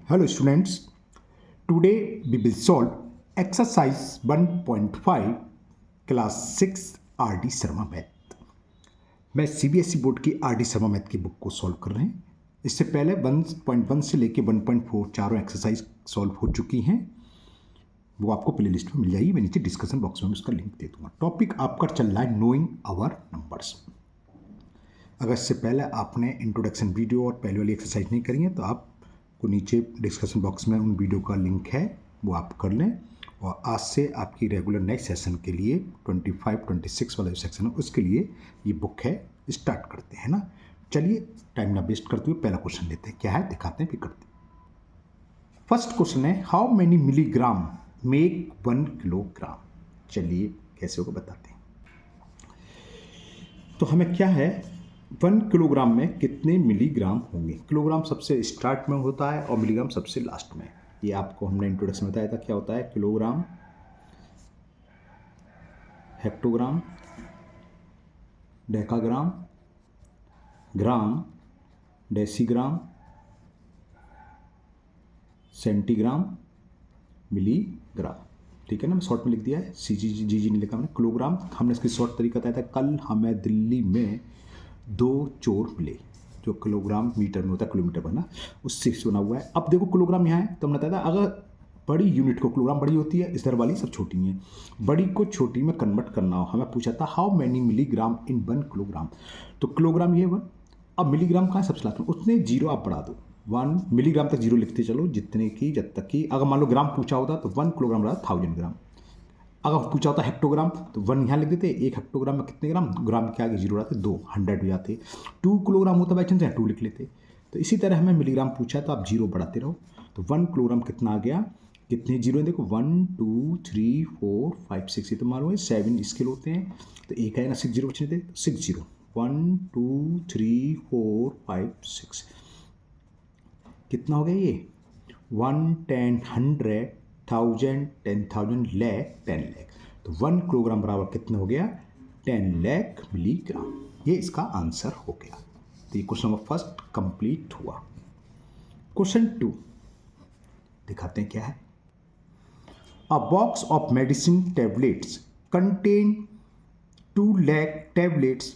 Hello students, today we will solve exercise 1.5 class 6 RD Sharma math. मैं CBSE board की RD Sharma math की book को solve कर रहे हैं। इससे पहले 1.1 से लेके 1.4 चारों एक्सरसाइज सॉल्व हो चुकी हैं। वो आपको प्ले लिस्ट में मिल जाएगी। मैं नीचे डिस्कशन बॉक्स में उसका लिंक दे दूंगा। टॉपिक आपका चल रहा है नोइंग आवर नंबर्स। अगर इससे पहले आपने इंट्रोडक्शन वीडियो और पहले वाली एक्सरसाइज नहीं करी है तो आपको नीचे डिस्कशन बॉक्स में उन वीडियो का लिंक है, वो आप कर लें। और आज से आपकी रेगुलर नेक्स्ट सेशन के लिए 25-26 वाला जो सेक्शन है उसके लिए ये बुक है। स्टार्ट करते हैं ना। चलिए टाइम ना वेस्ट करते हुए पहला क्वेश्चन लेते हैं। क्या है दिखाते हैं, फिर करते हैं। फर्स्ट क्वेश्चन है how many milligram make 1 kilogram. चलिए कैसे होगा बताते हैं। तो हमें क्या है, 1 किलोग्राम में कितने मिलीग्राम होंगे। किलोग्राम सबसे स्टार्ट में होता है और मिलीग्राम सबसे लास्ट में। ये आपको हमने इंट्रोडक्शन में बताया था क्या होता है। किलोग्राम, हेक्टोग्राम, डेकाग्राम, ग्राम, डेसीग्राम, सेंटीग्राम, मिलीग्राम। ठीक है ना, मैं शॉर्ट में लिख दिया है, जी नहीं लिखा हमने। किलोग्राम हमने इसकी शॉर्ट तरीका बताया था। कल हमें दिल्ली में 2 चोर मिले, जो किलोग्राम मीटर में होता है, किलोमीटर पर ना, उससे बना हुआ है। अब देखो किलोग्राम यहाँ है तो हमने बताया था अगर बड़ी यूनिट को, किलोग्राम बड़ी होती है, इधर वाली सब छोटी हैं, बड़ी को छोटी में कन्वर्ट करना हो, हमें पूछा था how many milligram in 1 kilogram. तो किलोग्राम ये 1। अब मिलीग्राम कहाँ है सबसे लास्ट में, उतने जीरो आप बढ़ा दो। 1 मिलीग्राम तक जीरो लिखते चलो, जितने की जब तक कि अगर मान लो ग्राम पूछा होता तो 1 किलोग्राम रहा 1000 ग्राम। अगर पूछा होता हेक्टोग्राम तो 1 यहाँ लिख देते। 1 हेक्टोग्राम में कितने ग्राम, ग्राम के आगे जीरो रहते 2, 100 हो जाते। 2 किलोग्राम होता बाई चांस 2 लिख लेते। तो इसी तरह हमें मिलीग्राम पूछा तो आप जीरो बढ़ाते रहो। तो 1 किलोग्राम कितना आ गया, कितने जीरो हैं देखो, 1 2 3 4 5 6, ये तो मालूम है 7 स्केल होते हैं। तो एक है ना 6 जीरो बचने थे, 6 जीरो, 1 2 3 4 5 6, कितना हो गया ये 1 10 100 1000 10,000 लाख 10 लाख। तो 1 किलोग्राम बराबर कितना हो गया, 10 लाख मिलीग्राम। ये इसका आंसर हो गया। तो ये क्वेश्चन नंबर फर्स्ट कंप्लीट हुआ। क्वेश्चन 2 दिखाते हैं क्या है। अ box of medicine tablets contain 2 lakh tablets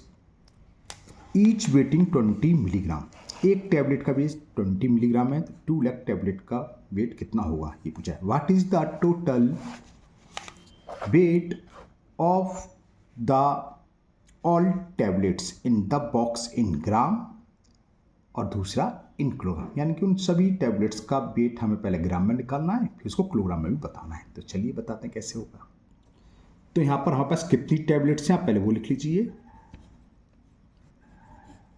each waiting 20 milligram. एक टैबलेट का वेट 20 मिलीग्राम है, तो 2 लाख टैबलेट का वेट कितना होगा ये पूछा है। What is the total weight of the all tablets in the box in gram, और दूसरा इन किलोग्राम। यानी कि उन सभी टैबलेट्स का वेट हमें पहले ग्राम में निकालना है, फिर उसको किलोग्राम में भी बताना है। तो चलिए बताते हैं कैसे होगा। तो यहाँ पर हमारे पास कितनी टैबलेट्स हैं आप पहले वो लिख लीजिए।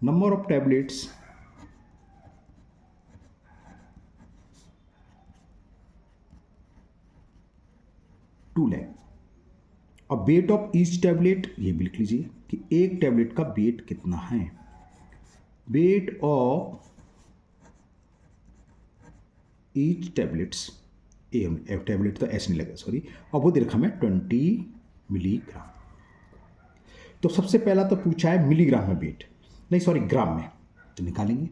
नंबर ऑफ टैबलेट्स 2 लाख, और वेट ऑफ ईच टैबलेट ये भी लिख लीजिए कि एक टैबलेट का वेट कितना है। Weight of each tablets, tablet तो ऐसे नहीं लगा सॉरी, और वो दे रखा हमें 20 मिलीग्राम। तो सबसे पहला तो पूछा है मिलीग्राम में वेट, नहीं सॉरी ग्राम में, तो निकालेंगे।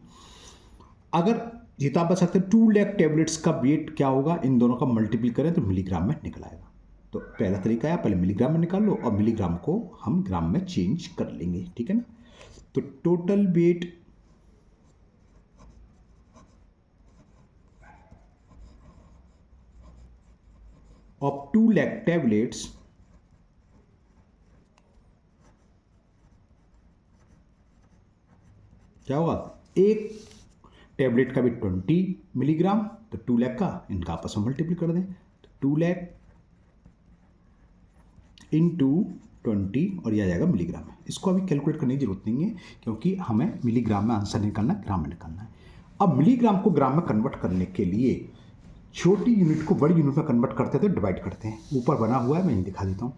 अगर ये तो आप बता सकते हैं 2 लाख टैबलेट्स का वेट क्या होगा, इन दोनों का मल्टीपल करें तो मिलीग्राम में निकल आएगा। तो पहला तरीका है पहले मिलीग्राम में निकाल लो और मिलीग्राम को हम ग्राम में चेंज कर लेंगे, ठीक है ना। तो total weight of 2 lakh tablets क्या होगा, एक टैबलेट का वेट 20 मिलीग्राम, तो 2 लाख का इनका आपस में मल्टीपल कर दें। तो 2 लाख इंटू 20 और यह आ जाएगा मिलीग्राम में। इसको अभी कैलकुलेट करने की जरूरत नहीं है क्योंकि हमें मिलीग्राम में आंसर निकालना है, ग्राम में निकालना है। अब मिलीग्राम को ग्राम में कन्वर्ट करने के लिए छोटी यूनिट को बड़ी यूनिट में कन्वर्ट करते हैं तो डिवाइड करते हैं। ऊपर बना हुआ है, मैं ये दिखा देता हूँ।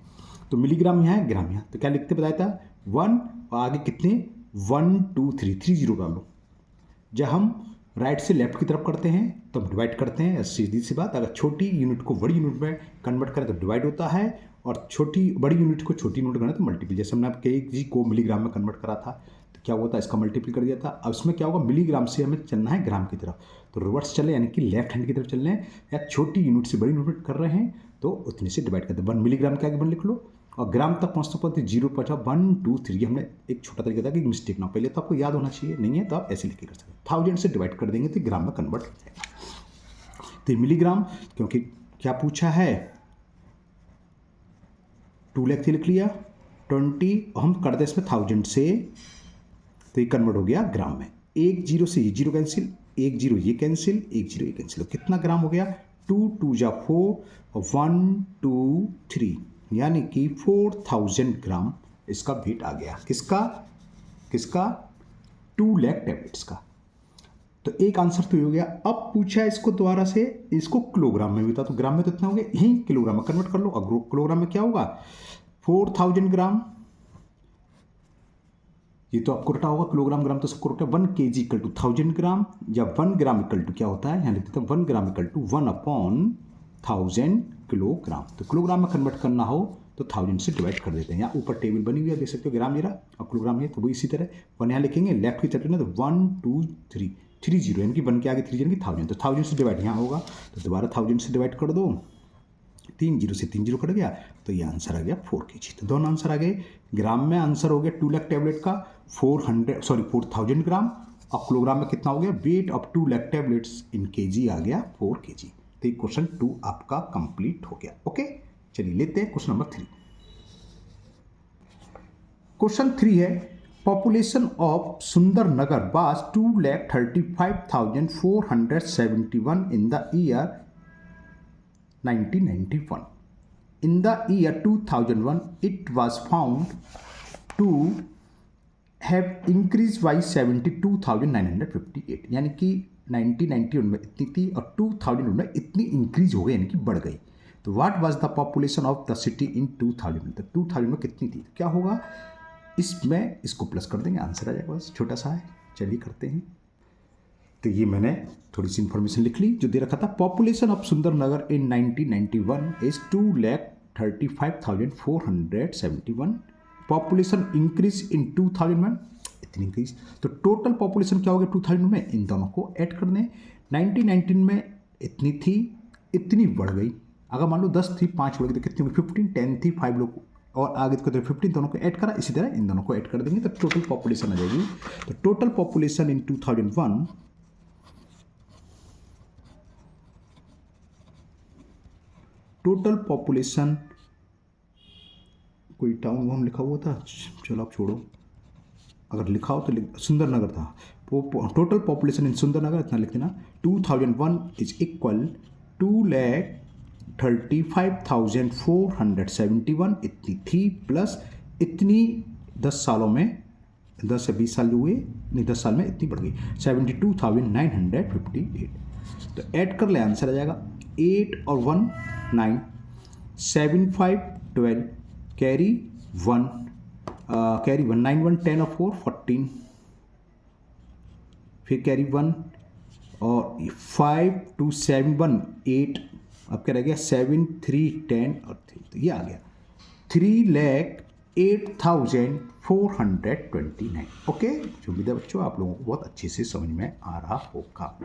तो मिलीग्राम यहाँ है, ग्राम यहाँ, तो क्या लिखते बताया था 1 और आगे कितने 1 2 3 3 जीरो डालो। जब हम राइट से लेफ्ट की तरफ करते हैं तो हम डिवाइड करते हैं, सीधी सी बात। अगर छोटी यूनिट को बड़ी यूनिट में कन्वर्ट करें तो डिवाइड होता है, और बड़ी यूनिट को छोटी यूनिट करना तो मल्टीपल। जैसे हमने केजी को मिलीग्राम में कन्वर्ट करा था तो क्या हुआ था, इसका मल्टीपल कर दिया था। अब इसमें क्या होगा, मिलीग्राम से हमें चलना है ग्राम की तरफ। तो रिवर्स चले यानी कि लेफ्ट हैंड की तरफ चल रहे हैं या छोटी यूनिट से बड़ी यूनिट कर रहे हैं तो उतने से डिवाइड करते हैं। 1 मिलीग्राम के आगे 1 लिख लो और ग्राम तक पहुँचते पहुँचते 0 पहुँचा 1 2 3। हमने एक छोटा तरीका था कि मिस्टेक ना, पहले तो आपको याद होना चाहिए, नहीं है तो आप ऐसे लिख के कर सकते हैं। 1000 से डिवाइड कर देंगे तो ग्राम में कन्वर्ट हो जाएगा। तो मिलीग्राम, क्योंकि क्या पूछा है 2 लाख लिख लिया 20, हम कर दें इसमें 1000 से तो ये कन्वर्ट हो गया ग्राम में। 1 0 से ये 0 कैंसिल, 1 0 ये कैंसिल, 1 0 ये कैंसिल। कितना ग्राम हो गया 2 2 जा 4 1 2 3 यानी कि 4000 ग्राम इसका वेट आ गया। किसका 2 लाख टैबलेट्स का। तो एक आंसर तो हो गया। अब पूछा है इसको दोबारा से, इसको किलोग्राम में भी था तो ग्राम में तो इतना हो गया, यही किलोग्राम में कन्वर्ट कर लो। अब किलोग्राम में क्या होगा 4000 ग्राम, ये तो आपको रटा होगा किलोग्राम ग्राम तो सबको रटा। 1 kg इक्वल टू 1000 ग्राम या 1 ग्राम इक्वल टू क्या होता है, यहाँ लिखते हैं 1 ग्राम इक्वल टू 1/1000 किलोग्राम। तो किलोग्राम में कन्वर्ट करना हो तो 1000 से डिवाइड कर देते हैं। यहाँ ऊपर टेबल बनी हुई है, देख सकते हो ग्राम मेरा और किलोग्राम है, तो वो इसी तरह 1 यहाँ लिखेंगे लेफ्ट की तरफ ना तो 1 2 3 30 यानी कि 1 के आगे 3 यानी कि 1000, तो 1000 से डिवाइड यहाँ होगा तो दोबारा 1000 से डिवाइड कर दो, 3 0 से 3 0 कट गया तो ये आंसर आ गया 4 kg। तो दोनों आंसर आ गए। ग्राम में आंसर हो गया 2 लाख टैबलेट का 4000 ग्राम और किलोग्राम में कितना हो गया weight of 2 lakh tablets in kg आ गया 4 kg। तो क्वेश्चन 2 आपका कंप्लीट हो गया। ओके, चलिए लेते हैं क्वेश्चन नंबर 3। क्वेश्चन 3 है population of Sundarnagar was 2,35,471 in the year 1991. In the year 2001, it was found to have increased by 72,958 यानी कि 1991 में इतनी थी और 2000 में इतनी इंक्रीज हो गई यानी कि बढ़ गई। तो what was the population of the city in 2000, तो 2000 में कितनी थी, क्या होगा इसमें, इसको प्लस कर देंगे आंसर आ जाएगा, बस छोटा सा है। चलिए करते हैं। तो ये मैंने थोड़ी सी इंफॉर्मेशन लिख ली जो दे रखा था। Population of Sundarnagar in 1991 is 2,35,471। Population increase in 2000 में इतनी इंक्रीज, तो टोटल पॉपुलेशन क्या हो गया 2000 में, इन दोनों को ऐड कर दें। 1919 में इतनी थी, इतनी बढ़ गई। अगर मान लो 10 थी 5 बढ़ गई तो कितनी होगी 15, 10 थी 5 लोग और आगे तो 15, दोनों को ऐड करा, इसी तरह इन दोनों को ऐड कर देंगे तो टोटल पॉपुलेशन आ जाएगी। तो total population in 2001 total population, कोई टाउन वाउन लिखा हुआ था, चलो आप छोड़ो, अगर लिखा हो तो सुंदरनगर था। टोटल पॉपुलेशन इन सुंदरनगर इतना लिख देना 2001 इज इक्वल 2,35,471 इतनी थी प्लस इतनी 10 सालों में, 10 से 20 साल जो हुए नहीं 10 साल में इतनी बढ़ गई 72,958। तो ऐड कर ले आंसर आ जाएगा 8 और 1 9 7 5 12 कैरी 1 9 1 10 और 4 14 फिर कैरी 1 और 5 2 7 1 8, अब क्या रह गया 7 3 10 और 3, तो ये आ गया 3,08,429। ओके, उम्मीद है बच्चों आप लोगों को बहुत अच्छे से समझ में आ रहा होगा।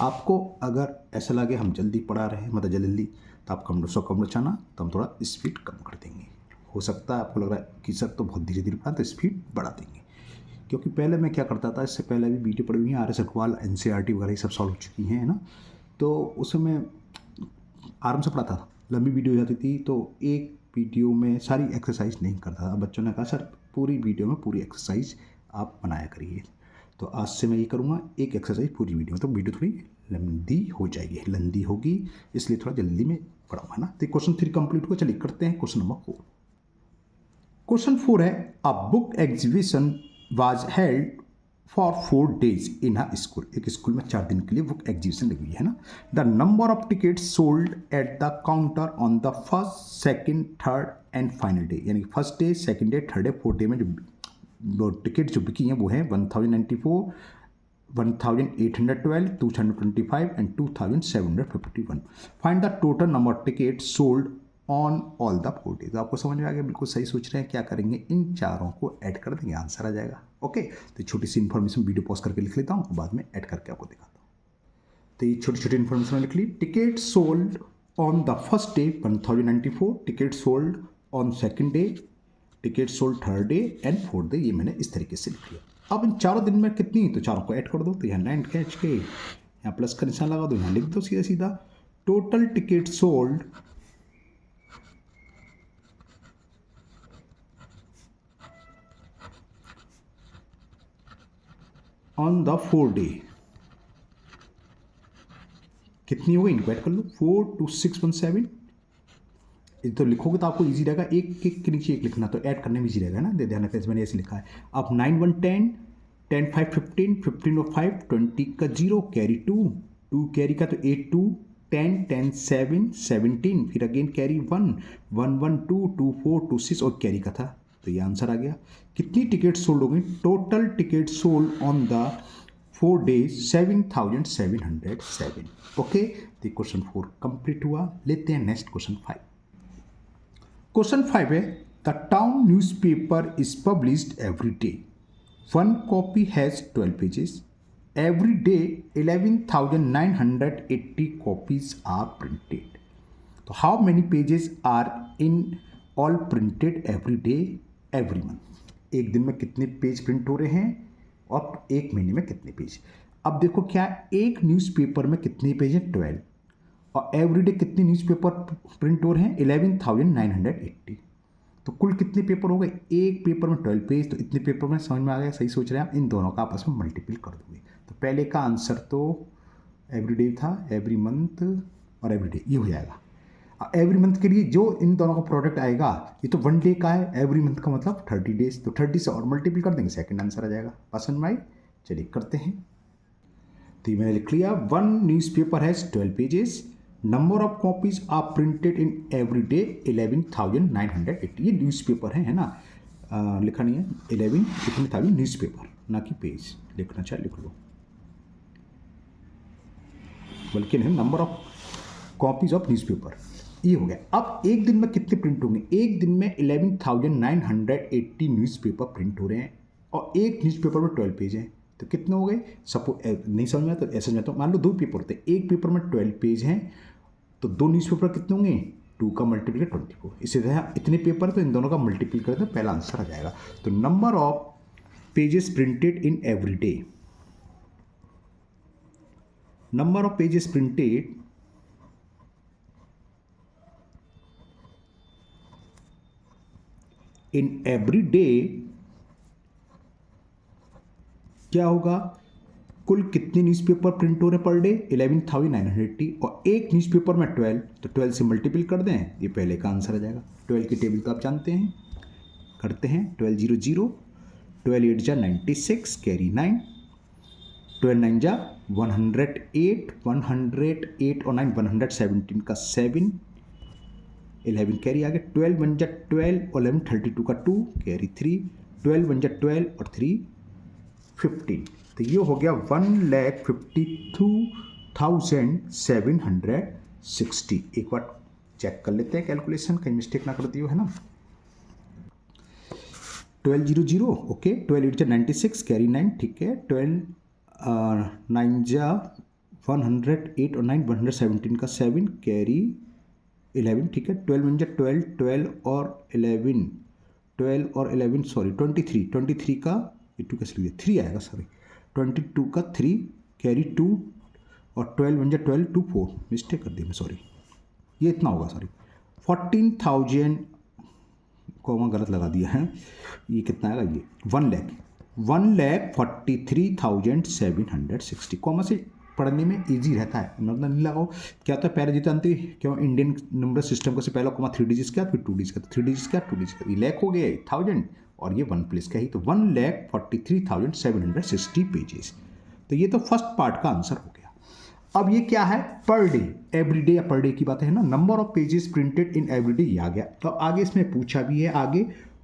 आपको अगर ऐसा लगे हम जल्दी पढ़ा रहे हैं मतलब जल्दी, तो आप कम बचाना, तो हम थोड़ा स्पीड कम कर देंगे। हो सकता है आपको लग रहा है कि सर तो बहुत धीरे धीरे पढ़ा, तो स्पीड बढ़ा देंगे। क्योंकि पहले मैं क्या करता था, इससे पहले भी वीडियो पड़ी हुई है, RS अग्रवाल NCERT वगैरह ये सब सॉल्व हो चुकी हैं, है ना। तो उसमें आराम से पढ़ाता था, लंबी वीडियो हो जाती थी तो एक वीडियो में सारी एक्सरसाइज नहीं करता था। बच्चों ने कहा सर पूरी वीडियो में पूरी एक्सरसाइज आप बनाया करिए, तो आज से मैं ये करूँगा एक एक्सरसाइज पूरी वीडियो, तो वीडियो थोड़ी लंबी हो जाएगी, लंबी होगी, इसलिए थोड़ा जल्दी में पढ़ाऊँगा ना। तो क्वेश्चन 3 कंप्लीट हुआ। चलिए करते हैं क्वेश्चन नंबर 4। क्वेश्चन 4 है a book exhibition was held for 4 days in a school. एक स्कूल में 4 दिन के लिए बुक एग्जीबिशन लगी हुई है ना। The number of tickets sold at the counter on the first second third and final day, यानी first day second day third day fourth day में जो टिकट जो बिकी हैं वो हैं 1094, 1812, 225 and 2751। Find the total number of ticket sold on all the 4 days। तो आपको समझ में आ गया, बिल्कुल सही सोच रहे हैं। क्या करेंगे, इन चारों को ऐड कर देंगे, आंसर आ जाएगा। ओके, तो छोटी सी इन्फॉर्मेशन वीडियो पॉज करके लिख लेता हूँ, बाद में ऐड करके आपको दिखाता हूँ। तो ये छोटी छोटी इन्फॉर्मेशन लिख ली। Ticket sold on the first day 1094, ticket sold on second day, ticket sold third day and fourth day. ये मैंने इस तरीके से लिख लिया। अब इन चारों दिन में कितनी, तो चारों को ऐड कर दो। तो यहाँ लैंड कैच के यहाँ प्लस का निशान लगा दो, यहाँ लिख दो सीधा सीधा। Total ticket sold on the 4 day कितनी हो गई, इनको ऐड कर लो। 42617। ये तो लिखोगे तो आपको इजी रहेगा, एक एक के नीचे एक लिखना, तो ऐड करने में इजी रहेगा ना। दे ध्यान रखना, मैंने ऐसे लिखा है। अब 9 1 10, 10 5 15, 15 और 5 20 का 0, कैरी 2, 2 कैरी का तो 8 2, 10 10 7 17, फिर अगेन कैरी 1 1 1 2 2 4 2 6 और कैरी का था। तो ये आंसर आ गया। कितनी टिकट सोल्ड हो गई, total ticket sold on the 4 days 7707। Okay, तो क्वेश्चन 4 कंप्लीट हुआ। लेते हैं नेक्स्ट क्वेश्चन 5। क्वेश्चन 5 है, the town newspaper is published every day, 1 copy has 12 pages, every day 11,980 copies are printed. तो how many pages are in all printed every day every month. एक दिन में कितने page print हो रहे हैं और एक महीने में कितने पेज। अब देखो क्या, एक न्यूज़पेपर में कितने पेज हैं, 12, और एवरीडे कितने न्यूज़पेपर प्रिंट हो रहे हैं, 11,980। तो कुल कितने पेपर हो गए, एक पेपर में 12 पेज। तो इतने पेपर में समझ में आ गया, सही सोच रहे हैं आप। इन दोनों का आपस में मल्टीपल कर दोगे। तो पहले का आंसर तो एवरीडे था, एवरी मंथ और एवरीडे ये हो जाएगा। एवरी मंथ के लिए जो इन दोनों का प्रोडक्ट आएगा, ये तो 1 डे का है, एवरी मंथ का मतलब 30 डेज। तो 30 से और मल्टीपल कर देंगे, सेकंड आंसर आ जाएगा। पसंद में आई, चलिए करते हैं। तो ये मैंने लिख लिया, 1 newspaper has 12 pages, number of copies are printed in every day 11,980। ये न्यूज़पेपर है ना, लिखा नहीं है 11,000 न्यूज़पेपर, ना कि पेज। लिखना चाहे लिख लो, बल्कि नहीं, number of copies of newspaper. ये हो गया। अब एक दिन में कितने प्रिंट होंगे, एक दिन में 11,980 न्यूज़पेपर प्रिंट हो रहे हैं और एक न्यूज़पेपर में 12 पेज हैं। तो कितने हो गए, सपोज नहीं समझ में आया तो ऐसे समझ, तो मान लो 2 पेपर होते हैं, एक पेपर में 12 पेज हैं, तो 2 न्यूज़पेपर कितने होंगे, 2 का मल्टीपल 24। इसी तरह इतने पेपर तो इन दोनों का मल्टीपल करें तो पहला आंसर आ जाएगा। तो number of pages printed in every day, number of pages printed in every day क्या होगा, कुल कितने न्यूज़पेपर प्रिंट हो रहे पर डे, 11,980, और एक न्यूज़पेपर में 12, तो 12 से मल्टीपल कर दें, ये पहले का आंसर आ जाएगा। 12 की टेबल तो आप जानते हैं, करते हैं। 12 0 0, 12 8 जा 96, कैरी 9, 12 9 जा 108, 108 और 9 117 का 7, 11 कैरी आ गया। 12 1 जा 12 और 11 32 का 2, कैरी 3, 12 1 जा 12 और 3 15। तो ये हो गया 1,52,760। एक बार चेक कर लेते हैं कैलकुलेशन, कहीं मिस्टेक ना कर दी हो, है ना। 12 0 0, ओके। 12 8 जा 96, कैरी 9, ठीक है। 12 9 जा 108 और 9 117 का 7, कैरी 11, ठीक है। 12 1 जा 12, 12 और 11, 12 और 11 सॉरी 23 का, ये 2 कैसे लिख दिया, 3 आएगा सॉरी, 22 का 3, कैरी 2, और 12 1 जा 12 2 4, मिस्टेक कर दी मैं, सॉरी, ये इतना होगा, सॉरी 14,000 कॉमा गलत लगा दिया है। ये कितना आएगा, ये 1,43,760। कॉमा से पढ़ने में इजी रहता है, मतलब नहीं लगाओ। क्या होता है, पहले जीते जानते क्यों, इंडियन नंबर सिस्टम को से पहला कॉमा 3 डिजिट्स क्या, फिर 2 डिजिट का, 3 डिजिट्स क्या 2 डिजिट का, ये लैख हो गया 1000 और ये 1 प्लेस का ही, तो 1,43,760 पेजेस। तो ये तो फर्स्ट पार्ट का आंसर हो गया। अब ये क्या है, पर डे, एवरी डे या पर डे की बात है ना। Number of pages printed in every day ये आ गया। तो आगे इसमें पूछा भी है आगे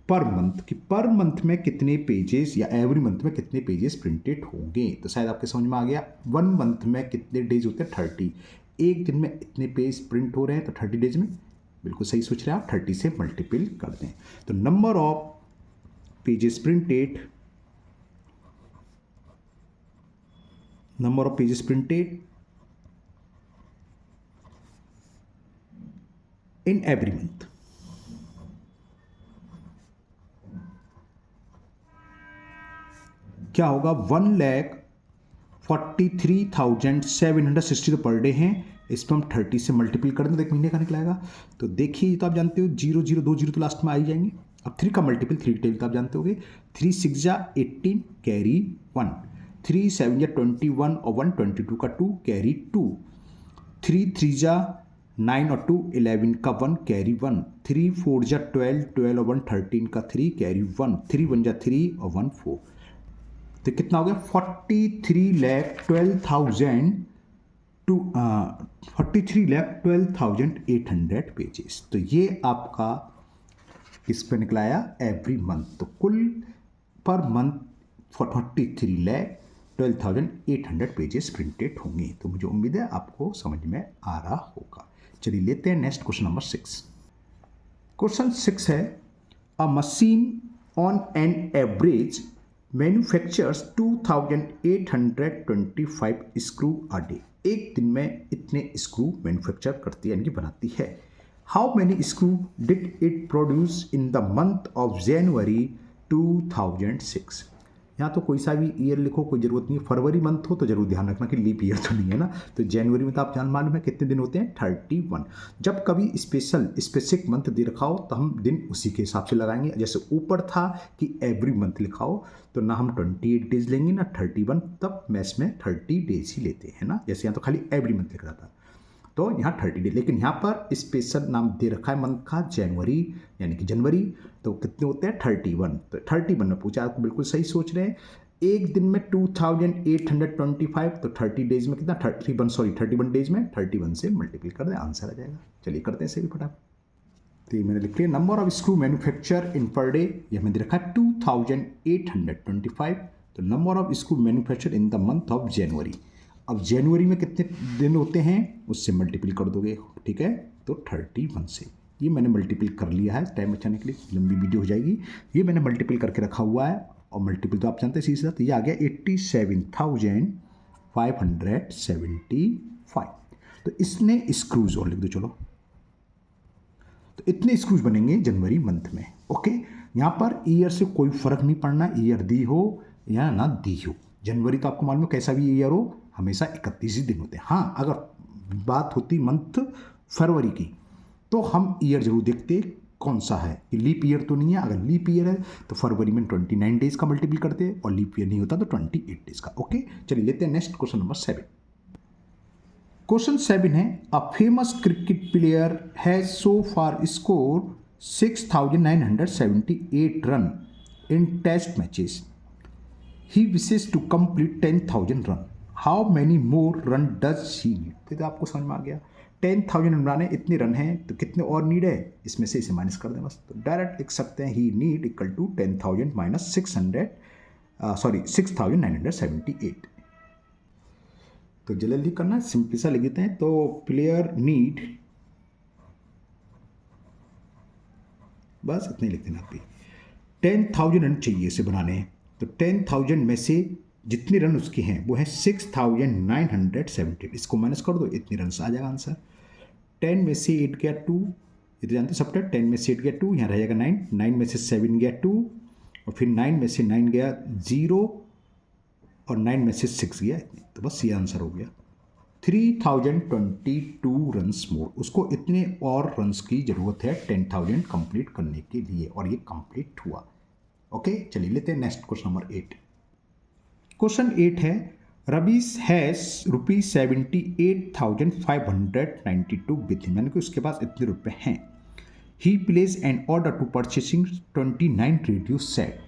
पर मंथ कि पर मंथ में कितने पेजेस या एवरी मंथ में कितने पेजेस प्रिंटेड होंगे। तो शायद आपके समझ में आ गया। 1 मंथ में कितने डेज होते हैं, 30। एक दिन में इतने पेज प्रिंट हो रहे हैं, तो 30 डेज में, बिल्कुल सही सोच रहे हैं आप, 30 से मल्टीपल कर दें। तो number of pages printed, number of pages printed in every month. क्या होगा, 1,43,760 तो पर डे हैं, इसमें हम 30 से मल्टीपल कर दें तो एक महीने का निकलाएगा। तो देखिए, तो आप जानते हो 0 0 2 0 तो लास्ट में आ ही जाएंगे। अब 3 का मल्टीपल 3 की टेबल तो आप जानते होगे, 3 6 जा 18 कैरी 1, 3 7 जा 21 और 1 22 का 2 कैरी 2, 3 3 जा 9 और 2 11 का 1 कैरी 1, 3 4 जा 12 12 और 1 13 का 3 कैरी 1, 3 1 जा 3 और 1 4। तो कितना हो गया, 43,12,800 पेजेस। तो ये आपका किस पे निकलाया, एवरी मंथ। तो कुल पर मंथ 43,12,800 पेजेस प्रिंटेड होंगे। तो मुझे उम्मीद है आपको समझ में आ रहा होगा। चलिए लेते हैं नेक्स्ट क्वेश्चन नंबर 6। क्वेश्चन 6 है, a machine on an average manufactures 2,825 screw a day. एक दिन में इतने स्क्रू मैन्युफैक्चर करती है, यानी कि बनाती है। How many screw did it produce in the month of January 2006। यहाँ तो कोई सा भी ईयर लिखो, कोई ज़रूरत नहीं है। फरवरी मंथ हो तो जरूर ध्यान रखना कि लीप ईयर तो नहीं है ना। तो जनवरी में तो आप जान मालूम है कितने दिन होते हैं, 31। जब कभी स्पेसिफिक मंथ दे रखा हो तो हम दिन उसी के हिसाब से लगाएंगे। जैसे ऊपर था कि एवरी मंथ लिखा हो तो ना हम 28 डेज लेंगे ना 31, तब मैथ्स में 30 डेज ही लेते हैं ना। जैसे यहाँ तो खाली एवरी मंथ लिख रहा था तो यहाँ 30 डे, लेकिन यहाँ पर स्पेशल नाम दे रखा है मंथ का जनवरी, यानी कि जनवरी। तो कितने होते हैं, 31। तो 31 में पूछा, आपको बिल्कुल सही सोच रहे हैं। एक दिन में 2,825, तो 30 डेज में कितना, 31 डेज में 31 से मल्टीपल कर दें, आंसर आ जाएगा। चलिए करते हैं इसे भी फटाफट। तो ये मैंने लिख लिया, number of screw manufacture in per day, ये मैंने दे रखा है 2,825। तो number of screw manufacture in the month of January. अब जनवरी में कितने दिन होते हैं, उससे मल्टीपल कर दोगे, ठीक है। तो 31 से, ये मैंने मल्टीपल कर लिया है टाइम बचाने के लिए, लंबी वीडियो हो जाएगी। ये मैंने मल्टीपल करके रखा हुआ है, और मल्टीपल तो आप जानते हैं सीधा, तो ये आ गया 87,575। तो इसने स्क्रूज और लिख दो, चलो। तो इतने स्क्रूज बनेंगे जनवरी मंथ में, ओके। यहाँ पर ईयर से कोई फर्क नहीं पड़ना, ईयर दी हो या ना दी हो। जनवरी तो आपको मालूम है कैसा भी ईयर हो हमेशा 31 ही दिन होते हैं। हाँ, अगर बात होती मंथ फरवरी की तो हम ईयर जरूर देखते कौन सा है, कि लीप ईयर तो नहीं है। अगर लीप ईयर है तो फरवरी में 29 डेज का मल्टीपल करते हैं, और लीप ईयर नहीं होता तो 28 डेज का, ओके। चलिए लेते हैं नेक्स्ट क्वेश्चन नंबर 7। क्वेश्चन 7 है, a famous cricket player has so far score 6,978 run in test matches. He wishes to complete 10,000 run. How many more run does he need. तो आपको समझ में आ गया, 10,000 रन बनाने, इतने रन हैं तो कितने और नीड है, इसमें से इसे माइनस कर दें बस। तो डायरेक्ट लिख सकते हैं, ही नीड इक्वल टू 10,000 माइनस 6,978। तो जल्दी करना, सिंपल सा लिख देते हैं। तो प्लेयर नीड, बस इतने लिख देना आप भी, 10,000 रन चाहिए इसे बनाने हैं। तो 10,000 में से जितने रन उसके हैं वो है 6,970। इसको माइनस कर दो, इतने रन से आ जाएगा आंसर। 10 में से 8 गया 2, ये तो जानते सब। 10 में से 8 गया 2, यहाँ रह जाएगा 9, 9 में से 7 गया 2, और फिर 9 में से 9 गया 0, और 9 में से 6 गया, तो बस ये आंसर हो गया। 3,022 रन्स मोर, उसको इतने और रन्स की जरूरत है 10,000 कंप्लीट करने के लिए, और ये कंप्लीट हुआ, ओके। चलिए लेते हैं नेक्स्ट क्वेश्चन नंबर 8। क्वेश्चन 8 है, रबीस हैज ₹78,592 विथ हिम, यानी कि उसके पास इतने रुपए हैं। He place an order to purchasing 29 radio set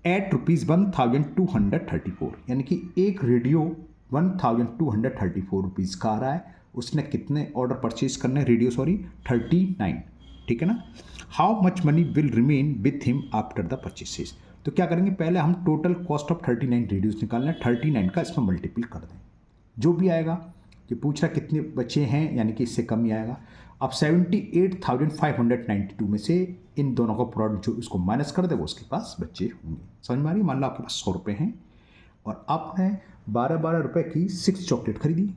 at ₹1,234, यानी कि एक रेडियो 1,234 रुपीज़ का आ रहा है। उसने कितने ऑर्डर परचेज करने, रेडियो 39, ठीक है ना। How much money will remain with him after the purchases. तो क्या करेंगे, पहले हम टोटल कॉस्ट ऑफ 39 रेडियोस निकालना है, 39 का इसमें मल्टीपल कर दें, जो भी आएगा। ये पूछ रहा कितने बचे हैं, यानी कि इससे कम ही आएगा। अब 78,592 में से इन दोनों का प्रोडक्ट जो इसको माइनस कर दे वो उसके पास बच्चे होंगे। समझ में आ रही है। मान लो आपके पास 100 रुपये हैं और आपने 12 रुपये की 6 चॉकलेट खरीदी,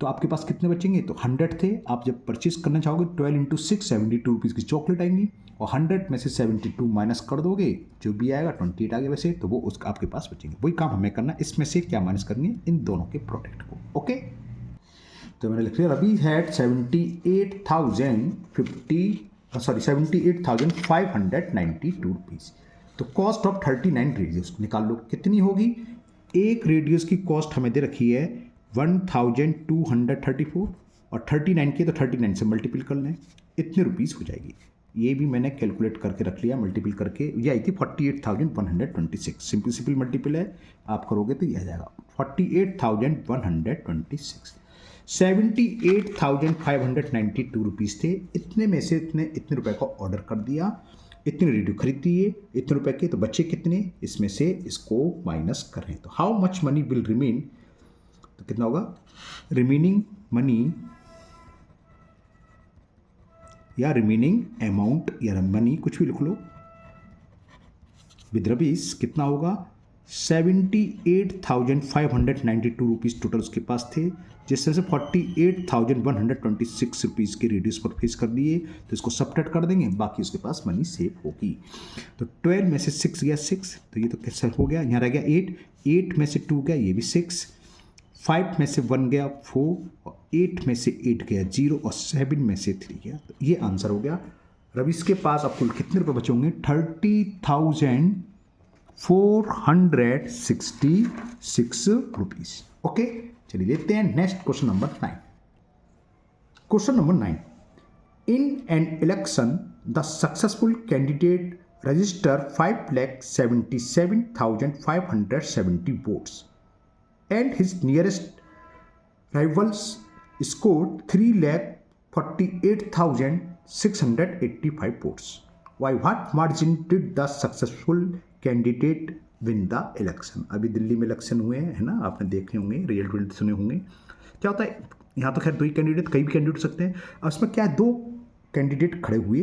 तो आपके पास कितने बचेंगे, तो 100 थे, आप जब परचेज करना चाहोगे 12 इंटू 6 72 रुपीज़ की चॉकलेट आएंगी, और 100 में से 72 माइनस कर दोगे, जो भी आएगा 28 आ गया वैसे, तो वो उसका आपके पास बचेंगे। वही काम हमें करना, इसमें से क्या माइनस करनी है, इन दोनों के प्रोडक्ट को। ओके, तो मैंने लिख लिया रवि हैड 78,592 रुपीज़। तो कॉस्ट ऑफ 39 रेडियस निकाल लो कितनी होगी। एक रेडियस की कॉस्ट हमें दे रखी है 1234, और 39 की तो 39 से मल्टीपल कर लें, इतने रुपीज़ हो जाएगी। ये भी मैंने कैलकुलेट करके रख लिया, मल्टीपल करके ये आई थी 48,126। सिंपल मल्टीपल है, आप करोगे तो ये आ जाएगा 48,126। 78,592 रुपीज़ थे, इतने में से इतने रुपए का ऑर्डर कर दिया, इतने रेडियो खरीद दिए, इतने रुपए के, तो बच्चे कितने, इसमें से इसको माइनस करें तो how much money will remain, तो कितना होगा रिमेनिंग मनी या रिमेनिंग अमाउंट या मनी, कुछ भी लिख लो, विद रुपीज कितना होगा 78,592 रुपीज़ टोटल उसके पास थे, जिस तरह से 48,126 रुपीज़ के रेडियस पर फेस कर दिए, तो इसको सबट्रैक्ट कर देंगे, बाकी उसके पास मनी सेव होगी। तो 12 में से 6 गया 6, तो ये तो कैसे हो गया, यहाँ रह गया 8 में से 2 गया, ये भी 6, 5 में से 1 गया 4, और 8 में से 8 गया 0, और 7 में से 3 गया, तो ये आंसर हो गया। रवि इसके पास अब कुल कितने रुपए बचे होंगे, 30,466 रुपीज़। ओके, चलिए लेते हैं next question number 9। Question number 9, in an election the successful candidate register 5,77,570 votes and his nearest rivals scored 3,48,685 votes. By what margin did the successful candidate win the election? अभी दिल्ली में election हुए हैं, है ना, आपने देखे होंगे, रिजल्ट सुने होंगे। क्या होता है, यहाँ तो खैर दो ही कैंडिडेट, कई भी कैंडिडेट हो सकते हैं, और उसमें क्या है, दो कैंडिडेट खड़े हुए,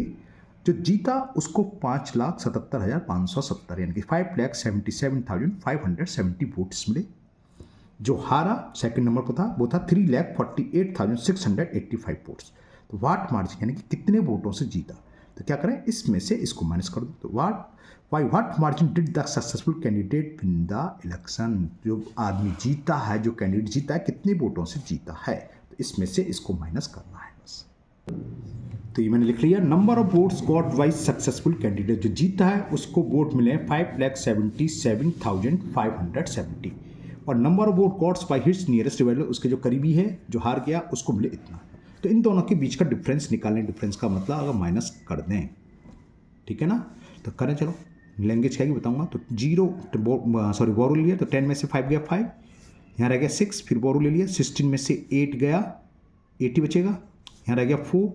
जो जीता उसको 5,77,570 यानी कि 5,77,570 वोट्स मिले। जो हारा सेकंड नंबर पर था वो था 3,48,685 वोट्स। तो वाट मार्जिन यानी कि कितने वोटों से जीता, तो क्या करें, इसमें से इसको माइनस कर दो, तो why what margin did the successful candidate win the election, जो आदमी जीता है, जो कैंडिडेट जीता है, कितने वोटों से जीता है, तो इसमें से इसको माइनस करना है बस। तो ये मैंने लिख लिया, number of votes got by successful candidate, जो जीता है उसको वोट मिले 5,77,570, और number of vote gots by hits nearest revival, उसके जो करीबी है, जो हार गया, उसको मिले इतना। तो इन दोनों के बीच का डिफरेंस निकालें, डिफरेंस का मतलब अगर माइनस कर दें, ठीक है ना, तो करें, चलो लैंग्वेज क्या बताऊंगा। तो बोरो लिया, तो 10 में से 5 गया 5, यहाँ रह गया 6, फिर बोरो ले लिया, 16 में से 8 गया 80 बचेगा, यहाँ रह गया 4,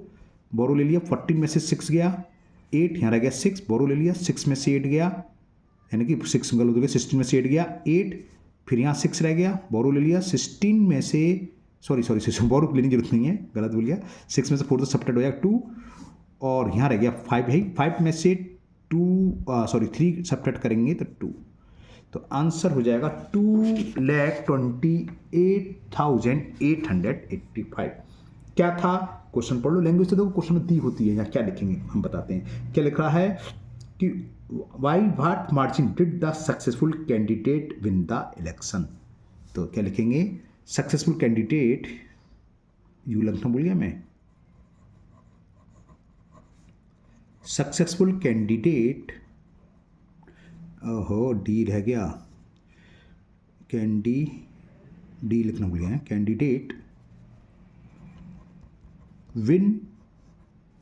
बोरो ले लिया, 14 में से 6 गया 8, यहाँ रह गया 6, बोरो ले लिया, 6 में से 8 गया, यानी कि 6 गलत हो गया, 16 में से 8 गया 8, फिर यहाँ 6 रह गया, बोरो ले लिया, 16 में से सॉरी बोरो लेने की जरूरत नहीं है, गलत बोल गया, 6 में से 4 तो सबट्रैक्ट हो जाएगा 2, और यहाँ रह गया 5 है, 5 में से 3 सबट्रैक्ट करेंगे तो 2, तो आंसर हो जाएगा 2,28,885। क्या था क्वेश्चन, पढ़ लो, लैंग्वेज तो देखो क्वेश्चन में दी होती है, यहाँ क्या लिखेंगे हम बताते हैं। क्या लिख रहा है कि why what margin did the successful candidate win the election, तो क्या लिखेंगे, सक्सेसफुल कैंडिडेट, यू लगना भूल गया मैं, सक्सेसफुल कैंडिडेट, ओहो डी रह गया, डी लिखना भूल गया, कैंडिडेट विन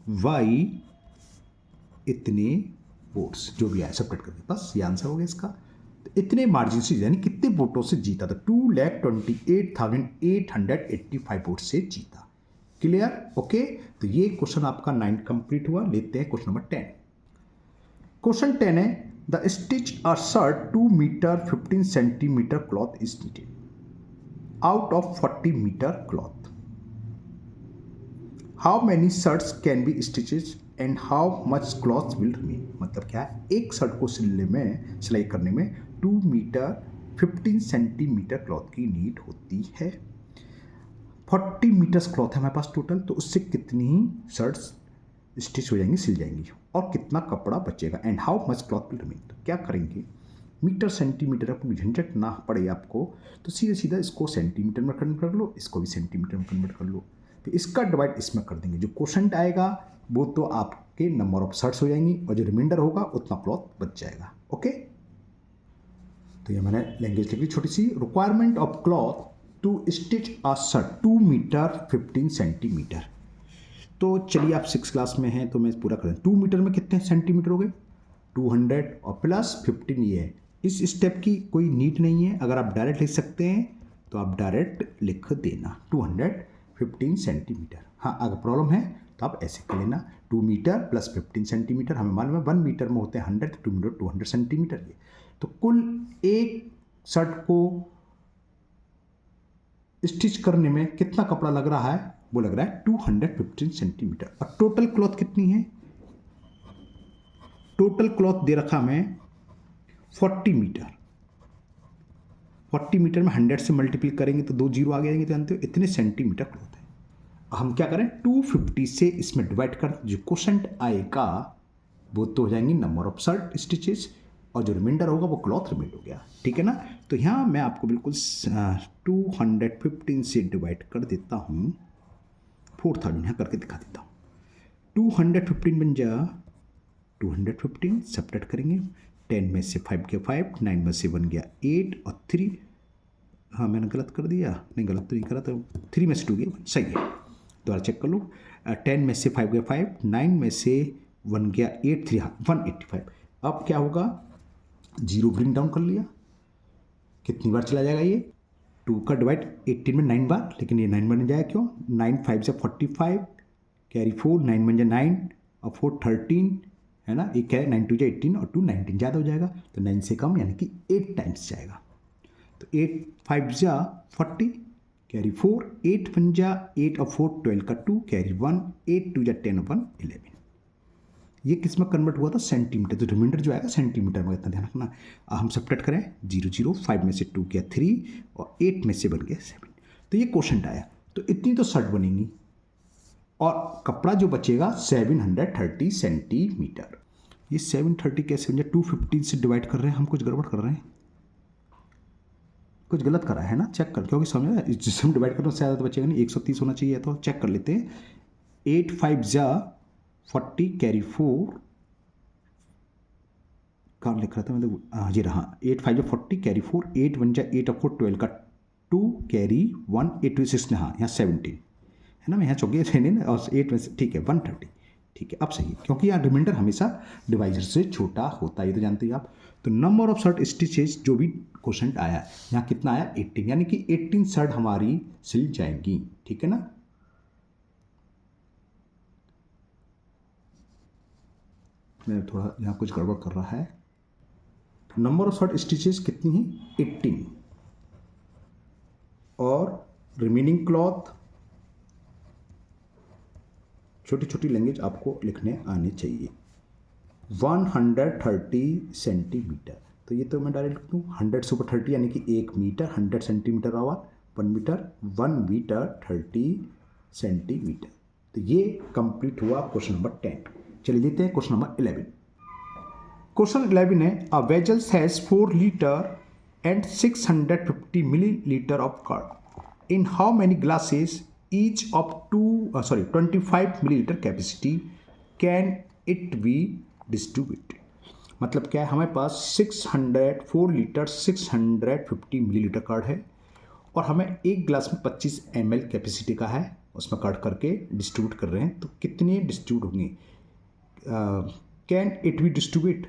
वाई इतने वोट्स, जो भी आए सबट्रैक्ट करके, बस ये आंसर हो गया इसका। तो इतने मार्जिन से यानी कितने वोटों से जीता, तो 2,28,885 वोट से जीता। Clear, okay. तो ये क्वेश्चन आपका 9 कंप्लीट हुआ। लेते हैं क्वेश्चन नंबर 10। क्वेश्चन 10 है, the stitch a shirt 2 metre 15 centimetre cloth is needed out of 40 metre cloth, how many shirts can be stitches and how much cloth will remain. मतलब क्या है, एक शर्ट को सिलाई करने में 2 मीटर 15 सेंटीमीटर क्लॉथ की नीड होती है। 40 मीटर्स क्लॉथ है हमारे पास टोटल, तो उससे कितनी ही शर्ट्स स्टिच हो जाएंगी, सिल जाएंगी, और कितना कपड़ा बचेगा, and how much cloth will remain. तो क्या करेंगे, मीटर सेंटीमीटर अपनी झंझट ना पड़े आपको, तो सीधा सीधा इसको सेंटीमीटर में कन्वर्ट कर लो, इसको भी सेंटीमीटर में कन्वर्ट कर लो, फिर इसका डिवाइड इसमें कर देंगे। जो क्वोशंट आएगा वो तो आपके नंबर ऑफ शर्ट्स हो जाएंगी, और जो रिमाइंडर होगा उतना क्लॉथ बच जाएगा। ओके, तो ये मैंने लैंग्वेज लिख ली छोटी सी। Requirement of cloth to stitch a shirt 2 metre 15 centimetre. तो चलिए आप 6 क्लास में हैं तो मैं पूरा कर दूँ। 2 मीटर में कितने सेंटीमीटर हो गए, 200, और प्लस 15 ये है। इस स्टेप की कोई नीड नहीं है, अगर आप डायरेक्ट लिख सकते हैं तो आप डायरेक्ट लिख देना 215 सेंटीमीटर। हाँ, अगर प्रॉब्लम है तो आप ऐसे कर लेना 2 मीटर प्लस 15 सेंटीमीटर। हमें मालूम है 1 मीटर में होते हैं 100, 2 मीटर 200 सेंटीमीटर। ये तो कुल एक शर्ट को स्टिच करने में कितना कपड़ा लग रहा है, वो लग रहा है 215 सेंटीमीटर। और टोटल क्लॉथ कितनी है, टोटल क्लॉथ दे रखा हमें 40 मीटर। 40 मीटर में 100 से मल्टीप्लाई करेंगे तो 2 जीरो आ जाएंगे, तो जानते हो इतने सेंटीमीटर क्लॉथ है। हम क्या करें, 250 से इसमें डिवाइड कर, जो क्वोशंट आएगा वो तो हो जाएंगी नंबर ऑफ शर्ट स्टिचेस, और जो रिमाइंडर होगा वो क्लॉथ रिमेंड हो गया। ठीक है ना। तो यहाँ मैं आपको बिल्कुल 215 से डिवाइड कर देता हूँ, 4000 यहाँ करके दिखा देता हूँ। 215 बन जा 215, सब्ट्रैक्ट करेंगे, 10 में से 5 गया 5, 9 में से 1 गया 8, और 3, हाँ मैंने गलत कर दिया, नहीं गलत तो नहीं करा, तो 3 में से 2 गया 1, सही है। दोबारा चेक कर लो, 10 में से 5 गया 5, 9 में से 1 गया 8, 3 हाँ 185। अब क्या होगा, जीरो ब्रिंग डाउन कर लिया, कितनी बार चला जाएगा ये, 2 का डिवाइड 18 में 9 बार, लेकिन ये 9 बन जाएगा क्यों, 9 5 से 45, कैरी 4, 9 बन जाए 9, और 4 13 है ना, एक क्या है 9 2 18, और 2 19 ज़्यादा हो जाएगा, तो 9 से कम यानी कि 8 टाइम्स जाएगा। तो 8 5 जा 40, कैरी 4, 8 बन जा 8 और 4 12 का 2, कैरी 1, 8 2 जा 10 1 11। ये किस में कन्वर्ट हुआ था, सेंटीमीटर। तो रिमाइंडर जो आएगा सेंटीमीटर में, इतना ध्यान रखना। हम सब्ट्रैक्ट करें, 0 0, 5 में से 2 गया 3, और 8 में से बन गया 7। तो ये क्वोशंट आया, तो इतनी तो शर्ट बनेंगी, और कपड़ा जो बचेगा 730 सेंटीमीटर। ये 730 कैसे बन जाए, 215 से डिवाइड कर रहे हैं हम, कुछ गड़बड़ कर रहे हैं, कुछ गलत करा है ना, चेक कर, क्योंकि समझ जिससे हम डिवाइड कर रहे हैं ज़्यादा तो बचेगा नहीं, 130 होना चाहिए, तो चेक कर लेते हैं। 8 5 जा 40, कैरी 4 का लिख रहा था मतलब, हाँ जी रहा, 8 5 जा 40, कैरी 4, 8 1 जा 8 और 4 12 का 2, कैरी 1, 8 6 ने, हाँ यहाँ 17 है ना, मैं यहाँ चौके थे नहीं, और 8 में से ठीक है 130, ठीक है अब सही है, क्योंकि यहाँ रिमाइंडर हमेशा डिवाइजर से छोटा होता है, ये तो जानते ही आप। तो नंबर ऑफ शर्ट स्टिचेस जो भी क्वेश्चन आया यहाँ कितना आया, 18, यानी कि 18 शर्ट हमारी सिल जाएंगी। ठीक है ना। मैं थोड़ा यहाँ कुछ गड़बड़ कर रहा है। नंबर ऑफ शर्ट स्टिचेस कितनी है, 18, और रिमेनिंग क्लॉथ, छोटी छोटी लैंग्वेज आपको लिखने आनी चाहिए, 130 सेंटीमीटर। तो ये तो मैं डायरेक्ट लिख दूँ, 100 से ऊपर 30 यानी कि 1 मीटर, 100 सेंटीमीटर आवर 1 मीटर, 1 मीटर 30 सेंटीमीटर। तो ये कंप्लीट हुआ क्वेश्चन नंबर 10। चलिए लेते हैं क्वेश्चन नंबर 11। क्वेश्चन 11 है, a vessels has 4 litre and 650 millilitre of curd, in how many glasses each of 25 millilitre capacity can it be distributed. मतलब क्या है, हमारे पास 4 लीटर 650 मिलीलीटर कार्ड है, और हमें एक ग्लास में 25 ml कैपेसिटी का है, उसमें कार्ड करके डिस्ट्रीब्यूट कर रहे हैं। तो कितने डिस्ट्रीब्यूट होंगे, कैन इट बी डिस्ट्रीब्यूट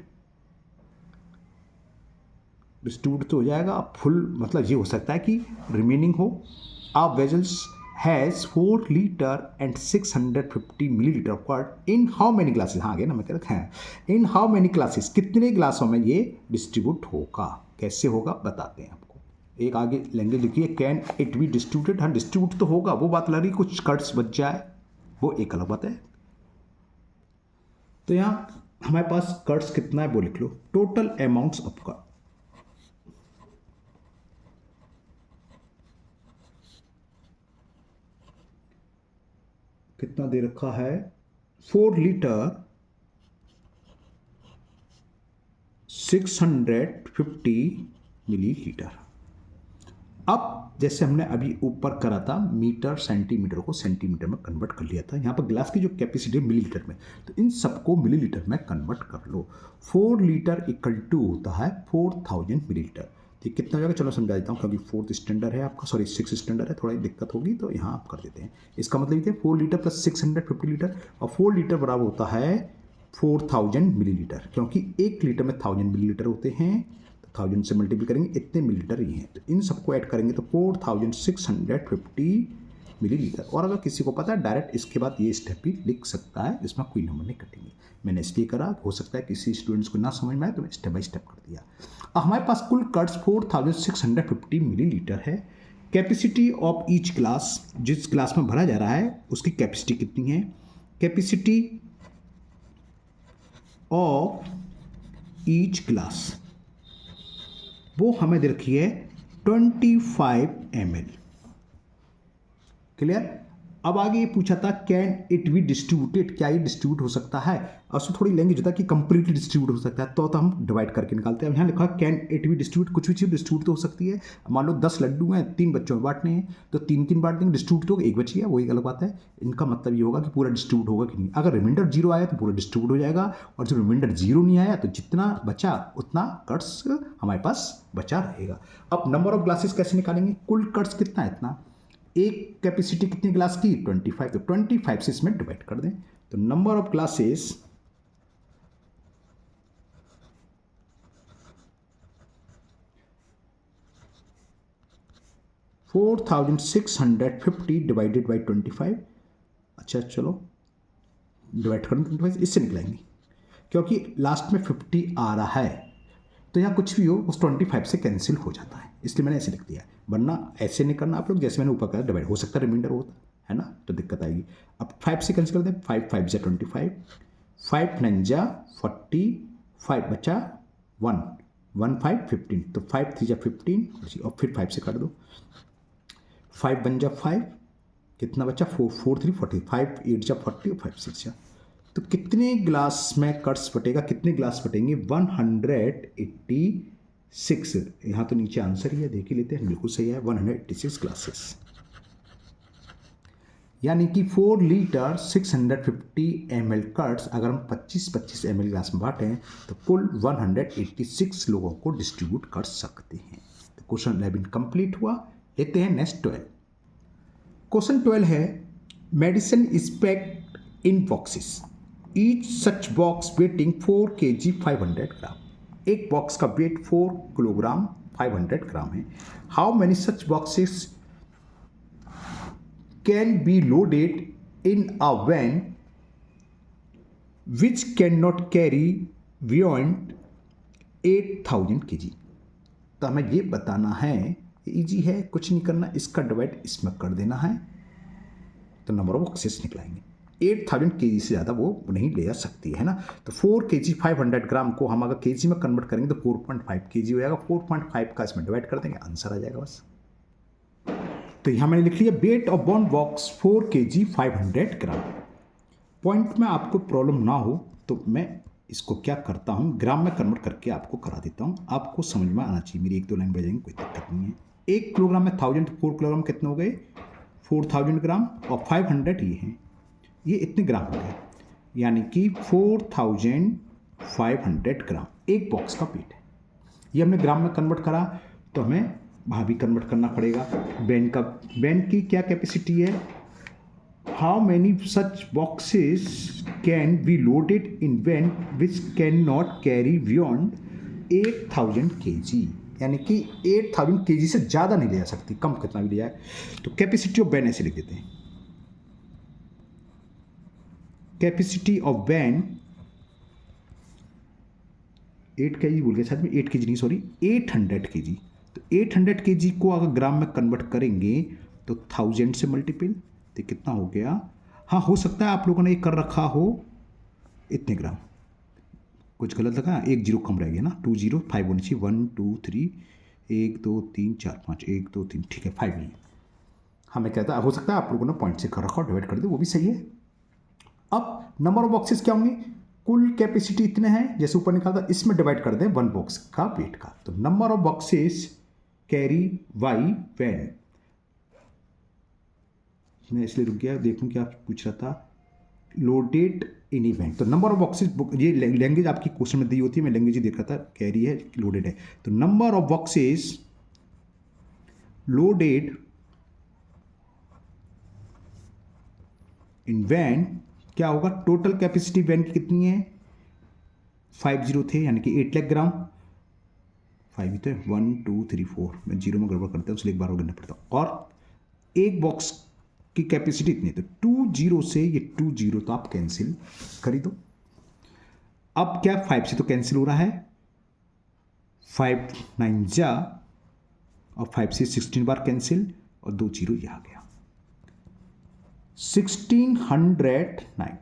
तो हो जाएगा फुल, मतलब ये हो सकता है कि रिमेनिंग हो। A vessels has 4 litre and 650 millilitre of curd in how many glasses, हाँ आगे ना मैं कह रखा है, इन हाउ मैनी ग्लासेस, कितने ग्लासों में ये डिस्ट्रीब्यूट होगा, कैसे होगा बताते हैं आपको। एक आगे लैंग्वेज लिखिए, कैन इट बी डिस्ट्रीब्यूटेड, हाँ डिस्ट्रीब्यूट तो होगा, वो बात लग रही, कुछ कर्ड्स बच जाए वो एक अलग बात है। तो यहाँ हमारे पास कर्ड्स कितना है वो लिख लो, टोटल अमाउंट्स ऑफ कर्ड, कितना दे रखा है 4 लीटर 650 मिलीलीटर। अब जैसे हमने अभी ऊपर करा था मीटर सेंटीमीटर को सेंटीमीटर में कन्वर्ट कर लिया था, यहाँ पर ग्लास की जो कैपेसिटी है मिलीलीटर में, तो इन सबको मिलीलीटर में कन्वर्ट कर लो। 4 लीटर इक्वल टू होता है 4000 मिलीलीटर। तो कितना हो जाएगा, चलो समझा देता हूँ, क्योंकि 4th स्टैंडर्ड है आपका, सॉरी 6th स्टैंडर्ड है, थोड़ा दिक्कत होगी तो यहाँ आप कर देते हैं। इसका मतलब ये 4 लीटर प्लस 650 लीटर, और 4 लीटर बराबर होता है 4000 मिलीलीटर, क्योंकि 1 लीटर में 1000 मिलीलीटर होते हैं, तो 1000 से मल्टीप्लाई करेंगे इतने मिलीलीटर ही हैं, तो इन सबको ऐड करेंगे तो 4650 मिलीलीटर। और अगर किसी को पता है डायरेक्ट इसके बाद ये स्टेप भी लिख सकता है, इसमें कोई नंबर नहीं कटेंगे। मैंने इसलिए करा, हो सकता है किसी स्टूडेंट्स को ना समझ में आए तो मैं स्टेप बाय स्टेप कर दिया। अब हमारे पास कुल कर्ट्स 4650 मिलीलीटर है। कैपेसिटी ऑफ ईच ग्लास, जिस ग्लास में भरा जा रहा है उसकी कैपेसिटी कितनी है, कैपेसिटी ऑफ ईच ग्लास वो हमें दे रखी है 25 ml। क्लियर। अब आगे ये पूछा था कैन इट बी डिस्ट्रीब्यूटेड, क्या ये डिस्ट्रीब्यूट हो सकता है, और उसमें थोड़ी लैंग्वेज होता है कि कंप्लीटली डिस्ट्रीब्यूट हो सकता है, तो हम डिवाइड करके निकालते हैं। अब यहाँ लिखा कैन इट बी डिस्ट्रीब्यूट, कुछ भी चीज़ डिस्ट्रीब्यूट तो हो सकती है। मान लो 10 लड्डू हैं, 3 बच्चों में बांटने हैं, तो 3 बांट देंगे, डिस्ट्रीब्यूट होगा, एक बची है, वही अलग बात है। इनका मतलब ये होगा कि पूरा डिस्ट्रीब्यूट होगा कि नहीं। अगर रिमाइंडर 0 आया तो पूरा डिस्ट्रीब्यूट हो जाएगा, और जब रिमाइंडर 0 नहीं आया तो जितना बचा उतना कट्स हमारे पास बचा रहेगा। अब नंबर ऑफ ग्लासेस कैसे निकालेंगे, कुल कट्स कितना है इतना, एक कैपेसिटी कितनी ग्लास की 25, तो 25 से इसमें डिवाइड कर दें, तो number of glasses 4650 divided by 25। अच्छा चलो डिवाइड कर दें 25, इससे निकलेंगे, क्योंकि लास्ट में 50 आ रहा है, तो यहाँ कुछ भी हो उस 25 से कैंसिल हो जाता है, इसलिए मैंने ऐसे लिख दिया है। वरना ऐसे नहीं करना आप लोग, जैसे मैंने ऊपर कहा डिवाइड, हो सकता है रिमाइंडर होता है ना, तो दिक्कत आएगी। अब 5 से कैंसिल कर दें, 5 5 जा 25, 5 9 जा 40, 5 बचा 1 1 5 15, तो 5 3 जा 15, और फिर 5 से काट दो, 5 1 जा 5, कितना बचा 4 4 3 40, 5 8 जा 40 और 5 6 जा, तो कितने ग्लास में कट्स बटेगा, कितने ग्लास बटेंगे 186। यहाँ तो नीचे आंसर ही है, देख ही लेते हैं, बिल्कुल सही है 186 ग्लासेस, यानी कि 4 लीटर 650 ml कट्स अगर हम 25 ml ग्लास में बांटें तो कुल 186 लोगों को डिस्ट्रीब्यूट कर सकते हैं। तो क्वेश्चन 11 कंप्लीट हुआ। लेते हैं नेक्स्ट 12। क्वेश्चन 12 है medicine is packed in boxes, each such box weighting 4 kg 500 gram. एक बॉक्स का वेट 4 किलोग्राम 500 ग्राम है। How many such boxes can be loaded in a van which can not carry beyond 8000 kg। तो हमें ये बताना है, easy है, कुछ नहीं करना, इसका डिवाइड इसमें कर देना है, तो नंबर ऑफ बॉक्सेस निकलाएंगे। 8000 kg से ज़्यादा वो नहीं ले जा सकती है ना, तो 4 kg 500 ग्राम को हम अगर केजी में कन्वर्ट करेंगे तो 4.5 kg हो जाएगा, 4.5 का इसमें डिवाइड कर देंगे, आंसर आ जाएगा बस। तो यहाँ मैंने लिख लिया weight of one box 4 kg 500 gram. Point में आपको प्रॉब्लम ना हो तो मैं इसको क्या करता हूँ, ग्राम में कन्वर्ट करके आपको करा देता हूँ, आपको समझ में आना चाहिए, मेरी 1-2 लाइन बह जाएंगे, कोई दिक्कत नहीं है। 1 किलोग्राम में 1000, तो 4 किलोग्राम कितने हो गए 4000 ग्राम, और 500 ये हैं, ये इतने ग्राम हो गए, यानी कि 4500 ग्राम एक बॉक्स का वेट है। ये हमने ग्राम में कन्वर्ट करा, तो हमें वहाँ भी कन्वर्ट करना पड़ेगा। वैन की क्या कैपेसिटी है, how many such boxes can be loaded in van which can not carry beyond 8000 kg, यानी कि 8000 kg से ज़्यादा नहीं ले जा सकती, कम कितना भी ले जाए। तो कैपेसिटी ऑफ वैन ऐसे लिख देते हैं, कैपेसिटी ऑफ वैन 8 kg बोल गया शायद में, 8 kg नहीं सॉरी 800 kg। तो 800 kg को अगर ग्राम में कन्वर्ट करेंगे तो 1000 से मल्टीपल, तो कितना हो गया, हाँ हो सकता है आप लोगों ने ये कर रखा हो इतने ग्राम, कुछ गलत लगा, 1 0 कम रह गया ना, 2 0 5 होनी चाहिए, 1 2 3 1 2 3 4 5 1 2 3, ठीक है 5 नहीं, हमें कहता है, हो सकता है आप लोगों ने पॉइंट से कर रखा और डिवाइड कर दे, वो भी सही है। अब नंबर ऑफ बॉक्सेस क्या होंगे, कुल कैपेसिटी इतने हैं जैसे ऊपर निकाला था, इसमें डिवाइड कर दें वन बॉक्स का वेट का, तो number of boxes carry by van. मैं इसलिए रुक गया, देखूं क्या पूछ रहा था, लोडेड इन इवेंट। तो नंबर ऑफ बॉक्सेस, ये लैंग्वेज आपकी क्वेश्चन में दी होती है, मैं लैंग्वेज ही देख रहा था, कैरी है लोडेड है, तो number of boxes loaded in van क्या होगा, टोटल कैपेसिटी वैन की कितनी है, 50 थे यानी कि 8 लाख ग्राम, 5 ही थे, 1 2 3 4, मैं जीरो में गड़बड़ करता हूँ इसलिए एक बार और गिनना पड़ता, और एक बॉक्स की कैपेसिटी इतनी, तो 2 से ये 2 तो आप कैंसिल कर ही दो। अब क्या 5 से तो कैंसिल हो रहा है, 5 9 जा, और 5 से 16 बार कैंसिल, और 2 जीरो ये आ गया, 1609।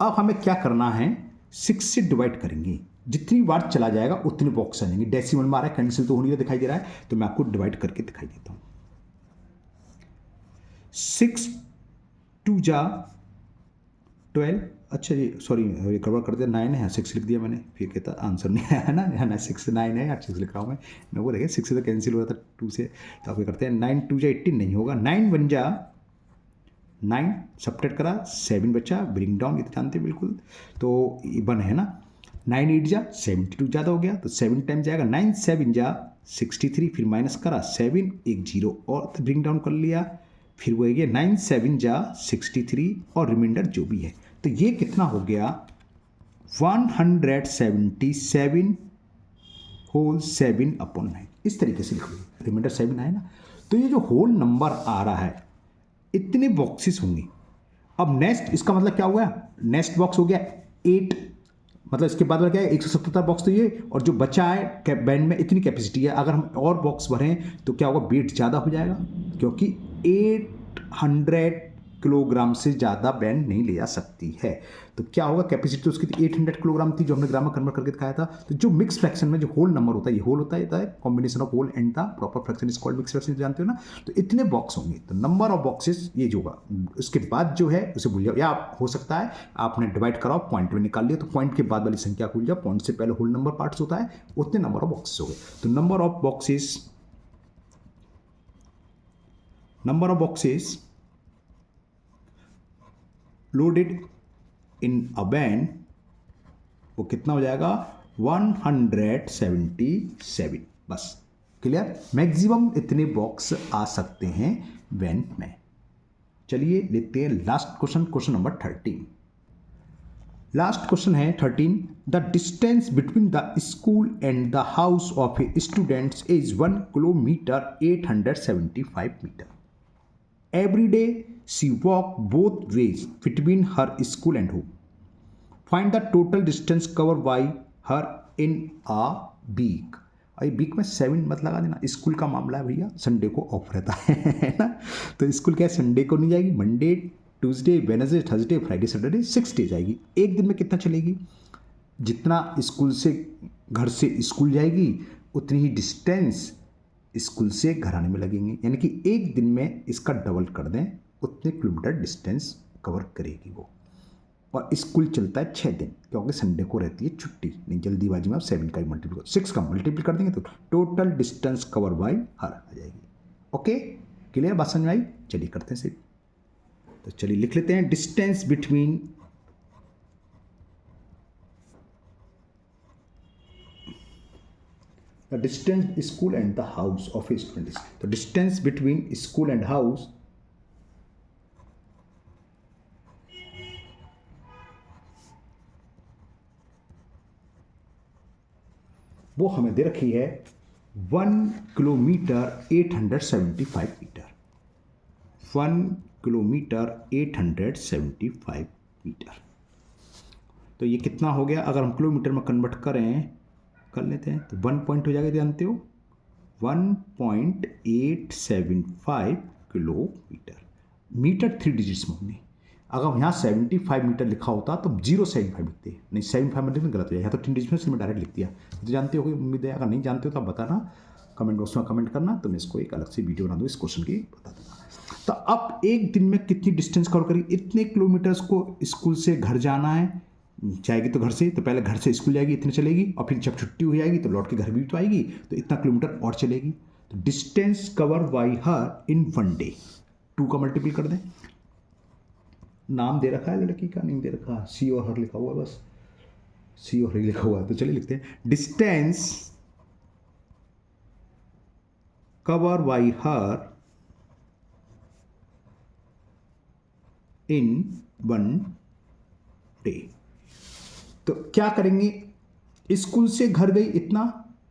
अब हमें क्या करना है, 6 से डिवाइड करेंगे, जितनी बार चला जाएगा उतने बॉक्स आ जाएंगे, डेसिमल में आ रहा है, कैंसिल तो होने दिखाई दे रहा है, तो मैं आपको डिवाइड करके दिखाई देता हूं। 6 2 जा 12, अच्छा जी सॉरी गड़बड़ कर दिया, 9 है, 6 लिख दिया मैंने, फिर कहता आंसर नहीं आया ना 6 9 है या 6 लिख रहा हूँ मैं वो देखिए 6 से तो कैंसिल हो रहा था 2 से, तो आप क्या करते हैं, 9 2 जा 18 नहीं होगा, 9 1 जा 9, सब्ट्रैक्ट करा 7 बचा, ब्रिंग डाउन, ये तो जानते हैं बिल्कुल, तो ये 1 है ना, 9 8 जा 72 ज़्यादा हो गया, तो 7 टाइम जाएगा, 9 7 जा 63, फिर माइनस करा 7 1 0 और ब्रिंग डाउन कर लिया, फिर वो गया 9 7 जा 63 और रिमाइंडर जो भी है, तो ये कितना हो गया 177 होल 7/9, इस तरीके से लिख लो, रिमाइंडर 7 है ना, तो ये जो होल नंबर आ रहा है इतने बॉक्सेस होंगे। अब नेक्स्ट इसका मतलब क्या हुआ, नेक्स्ट बॉक्स हो गया 8, मतलब इसके बाद में क्या है 177 बॉक्स, तो ये और जो बचा है बैंड में इतनी कैपेसिटी है, अगर हम और बॉक्स भरें तो क्या होगा, वेट ज़्यादा हो जाएगा, क्योंकि 800 किलोग्राम से ज़्यादा बैंड नहीं ले जा सकती है, तो क्या होगा, कैपेसिटी तो उसकी 800 किलोग्राम थी जो हमने ग्राम में कन्वर्ट करके दिखाया था, तो जो मिक्स फ्रैक्शन में जो होल नंबर होता है, ये होल होता है combination of whole and the proper fraction is called mix fraction, जानते हो ना, तो इतने बॉक्स होंगे, तो नंबर ऑफ बॉक्सेस ये जो होगा, उसके बाद जो है उसे भूल जाओ, या हो सकता है आपने डिवाइड कराओ पॉइंट में निकाल लिया, तो पॉइंट के बाद वाली संख्या भूल जाओ, पॉइंट से पहले होल नंबर पार्ट्स होता है, उतने नंबर ऑफ बॉक्सेस हो गए, तो number of boxes loaded in a van वो कितना हो जाएगा 177, बस क्लियर, मैक्सिमम इतने बॉक्स आ सकते हैं वैन में। चलिए देखते हैं last question, question number 13। Last question है 13, the distance between the school and the house of a students is 1 kilometre 875 metre. Every day she walk both ways between her school and home. Find the total distance covered by her in a week. और week में 7 मत लगा देना, school का मामला है भैया, Sunday को ऑफ रहता है ना, तो स्कूल क्या है संडे को नहीं जाएगी, Monday Tuesday Wednesday Thursday Friday Saturday 6 day जाएगी, एक दिन में कितना चलेगी, जितना स्कूल से घर से स्कूल जाएगी उतनी ही डिस्टेंस स्कूल से घर आने में लगेंगे, यानी कि एक दिन में इसका डबल कर दें उतने किलोमीटर डिस्टेंस कवर करेगी वो, और स्कूल चलता है 6 दिन, क्योंकि संडे को रहती है छुट्टी, नहीं जल्दीबाजी में आप 7 का मल्टीप्लाई 6 का मल्टीप्लाई कर देंगे तो total distance cover by her आ जाएगी। ओके क्लियर, बात समझ में आई, चलिए करते हैं सिर्फ, तो चलिए लिख लेते हैं distance between the distance school and the house of a student, the distance between school and house वो हमें दे रखी है 1 किलोमीटर 875 मीटर, 1 किलोमीटर 875 मीटर, तो ये कितना हो गया, अगर हम किलोमीटर में कन्वर्ट कर लेते हैं तो 1 पॉइंट हो जाएगा, जानते हो 1.875 किलोमीटर, मीटर 3 डिजिट्स में होंगे, अगर यहाँ 75 मीटर लिखा होता तो 075 लिखते, नहीं 75 मीटर गलत हो जाएगा, तो 3 डिजिट में डायरेक्ट लिख दिया, तो जानते हो उम्मीद है, अगर नहीं जानते हो तो आप बताना कमेंट बॉक्स में कमेंट करना, तो मैं इसको एक अलग से वीडियो बना दूँ इस क्वेश्चन की बता दूँगा। तो अब एक दिन में कितनी डिस्टेंस कवर करेगी, इतने किलोमीटर्स को स्कूल से घर जाना है, जाएगी तो घर से, तो पहले घर से स्कूल जाएगी इतने चलेगी, और फिर जब छुट्टी हो जाएगी तो लौट के घर भी तो आएगी, तो इतना किलोमीटर और चलेगी। तो distance cover by her in 1 day, 2 का मल्टीपल कर दें। नाम दे रखा है लड़की का, नहीं दे रखा, सी और हर लिखा हुआ है, बस सी और हर लिखा हुआ है, तो चलिए लिखते हैं distance cover by her in 1 day. तो क्या करेंगे, स्कूल से घर गई इतना,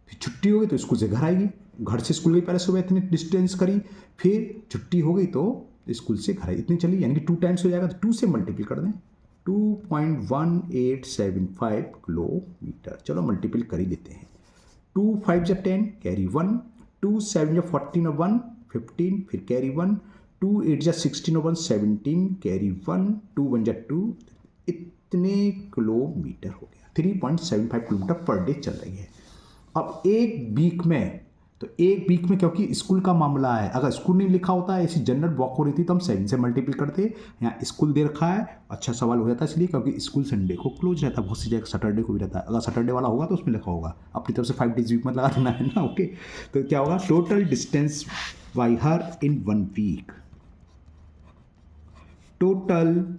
फिर छुट्टी हो गई तो स्कूल से घर आएगी, घर से स्कूल गई पहले सुबह इतनी डिस्टेंस करी, फिर छुट्टी हो गई तो स्कूल से घर आई, इतनी चली, यानी कि 2 टाइम्स हो जाएगा। तो 2 से मल्टीपल कर दें, 2.1875 किलोमीटर। चलो मल्टीपल कर ही देते हैं। 2 5 जा 10 कैरी 1, 2 7 जा 14 और 1 15 फिर कैरी 1, 2 8 जा 16 और 1 17 कैरी 1, 2 1 जा 2, इतने किलोमीटर हो गया। 3.75 किलोमीटर पर डे चल रही है। अब एक वीक में, तो एक वीक में क्योंकि स्कूल का मामला है, अगर स्कूल नहीं लिखा होता है, ऐसी जनरल वॉक हो रही थी तो हम 7 से मल्टीपल करते। यहाँ स्कूल दे रखा है, अच्छा सवाल हो जाता है इसलिए क्योंकि स्कूल संडे को क्लोज रहता है, बहुत सी जगह सैटरडे को भी रहता है। अगर सैटरडे वाला होगा तो उसमें लिखा होगा, अपनी तरफ से 5 डेज वीक में लगा देना है ना। ओके, तो क्या होगा, total distance by her in 1 week, total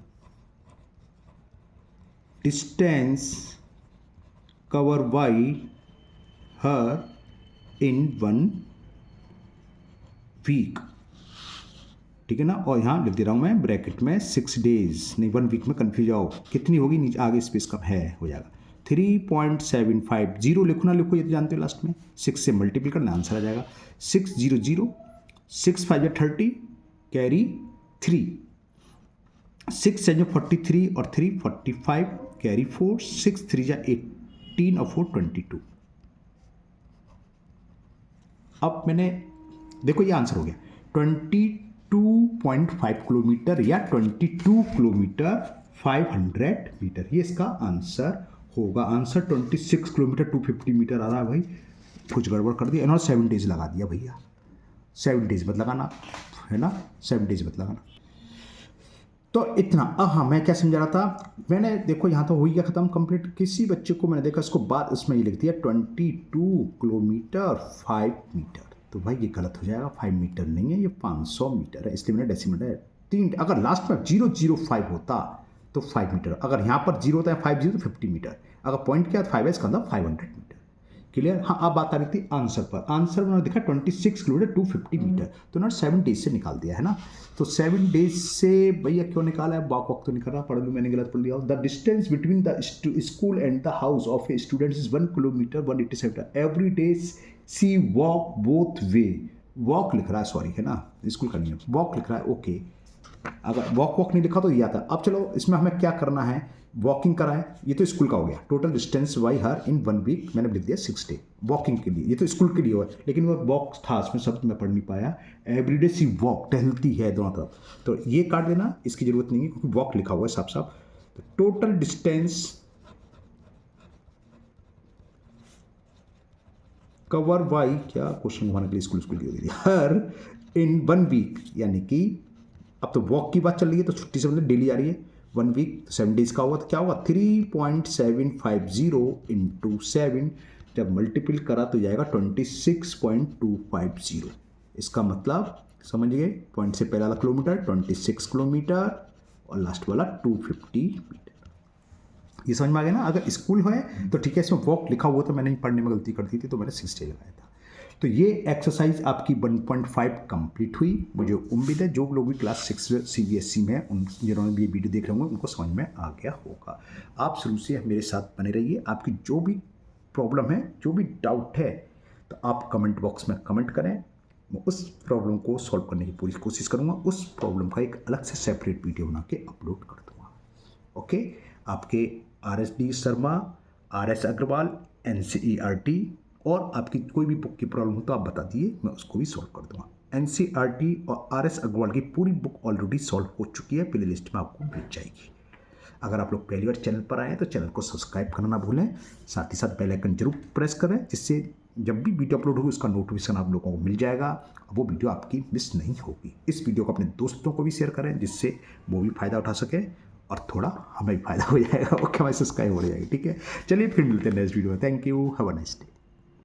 distance cover by her in 1 week, ठीक है ना। और यहाँ लिख दे रहा हूँ मैं ब्रैकेट में 6 डेज, नहीं 1 वीक में कन्फ्यूज आओ कितनी होगी, नीचे आगे स्पेस कब है हो जाएगा। 3.75 जीरो लिखो ना लिखो ये तो जानते हो, लास्ट में 6 से मल्टीपल करना आंसर आ जाएगा 600, 6 5 या 30 कैरी 3, 6 7 43 और 3 45 कैरी 4, 6 3 जा 18 और 4 22। अब मैंने देखो ये आंसर हो गया 22.5 किलोमीटर या 22 किलोमीटर 500 मीटर, ये इसका आंसर होगा। आंसर 26 किलोमीटर 250 मीटर आ रहा है भाई, कुछ गड़बड़ कर दिया इन्होंने, 7 डेज लगा दिया भैया, 7 डेज मत लगाना है ना, 7 डेज मत लगाना। तो इतना। अब हाँ मैं क्या समझा रहा था, मैंने देखो यहाँ तो हो गया खत्म कंप्लीट। किसी बच्चे को मैंने देखा इसको बाद उसमें ये लिख दिया 22 किलोमीटर 5 मीटर, तो भाई ये गलत हो जाएगा, 5 मीटर नहीं है ये 500 मीटर है, इसलिए मैंने डेसिमल है 3। अगर लास्ट में 005 होता तो 5 मीटर, अगर यहाँ पर 0 होता है 50 तो 50 मीटर, अगर पॉइंट क्या 5 है इसका मतलब 500 मीटर। क्लियर। हाँ अब बात आ रही थी आंसर पर, आंसर उन्होंने देखा 26 किलोमीटर 250 मीटर, तो उन्होंने 7 डेज से निकाल दिया है ना। तो 7 डेज से भैया क्यों निकाला है, वॉक तो नहीं कर रहा, पढ़ लूँ मैंने गलत पढ़ लिया। The distance between the school and the house of a student is 1 kilometre 187 metre, every day she walk both way, walk लिख रहा है सॉरी है ना, स्कूल का नहीं है, वॉक लिख रहा है ओके। अगर वॉक नहीं लिखा तो ये आता। अब चलो इसमें हमें क्या करना है, वॉकिंग कराएं, ये तो स्कूल का हो गया। Total distance by her in 1 week मैंने लिख दिया 6 डे वॉकिंग के लिए, ये तो स्कूल के लिए हुआ, लेकिन वो वॉक था इसमें शब्द मैं पढ़ नहीं पाया। एवरीडे सी वॉक, टहलती है दोनों तरफ, तो ये काट देना, इसकी जरूरत नहीं है क्योंकि वॉक लिखा हुआ है साफ साफ। तो टोटल डिस्टेंस कवर बाई, क्या क्वेश्चन घुमाने के लिए स्कूल की हो गई हर इन 1 वीक, यानी कि अब तो वॉक की बात चल रही है तो छुट्टी से मतलब डेली आ रही है 1 वीक, 7 डेज का होगा तो क्या होगा 3.750 इंटू 7, जब मल्टीपल करा तो जाएगा 26.250। इसका मतलब समझ गए, पॉइंट से पहला वाला किलोमीटर 26 किलोमीटर और लास्ट वाला 250 मीटर। ये समझ में आ गया ना। अगर स्कूल है तो ठीक है, इसमें वॉक लिखा हुआ तो मैंने पढ़ने में गलती कर दी थी तो मैंने 6 डे लगाया था। तो ये एक्सरसाइज आपकी 1.5 कंप्लीट हुई। मुझे उम्मीद है जो लोग भी क्लास 6 CBSE में उन जिन्होंने भी ये वीडियो देख रहे होंगे उनको समझ में आ गया होगा। आप शुरू से मेरे साथ बने रहिए, आपकी जो भी प्रॉब्लम है, जो भी डाउट है, तो आप कमेंट बॉक्स में कमेंट करें, मैं उस प्रॉब्लम को सॉल्व करने की पूरी कोशिश करूँगा। उस प्रॉब्लम का एक अलग से सेपरेट वीडियो बना के अपलोड कर दूँगा। ओके, आपके RSD Sharma, RS Agarwal, NCERT और आपकी कोई भी बुक की प्रॉब्लम हो तो आप बता दिए, मैं उसको भी सॉल्व कर दूंगा। NCERT और RS अग्रवाल की पूरी बुक ऑलरेडी सॉल्व हो चुकी है, प्ले लिस्ट में आपको मिल जाएगी। अगर आप लोग पहली बार चैनल पर आए हैं तो चैनल को सब्सक्राइब करना ना भूलें, साथ ही साथ बेल आइकन जरूर प्रेस करें जिससे जब भी वीडियो अपलोड होगी उसका नोटिफिकेशन आप लोगों को मिल जाएगा, वो वीडियो आपकी मिस नहीं होगी। इस वीडियो को अपने दोस्तों को भी शेयर करें जिससे वो भी फ़ायदा उठा सके और थोड़ा हमें भी फ़ायदा हो जाएगा, ओके, हमारी सब्सक्राइब हो जाएगी। ठीक है, चलिए फिर मिलते हैं नेक्स्ट वीडियो में। Thank you, have a nice day.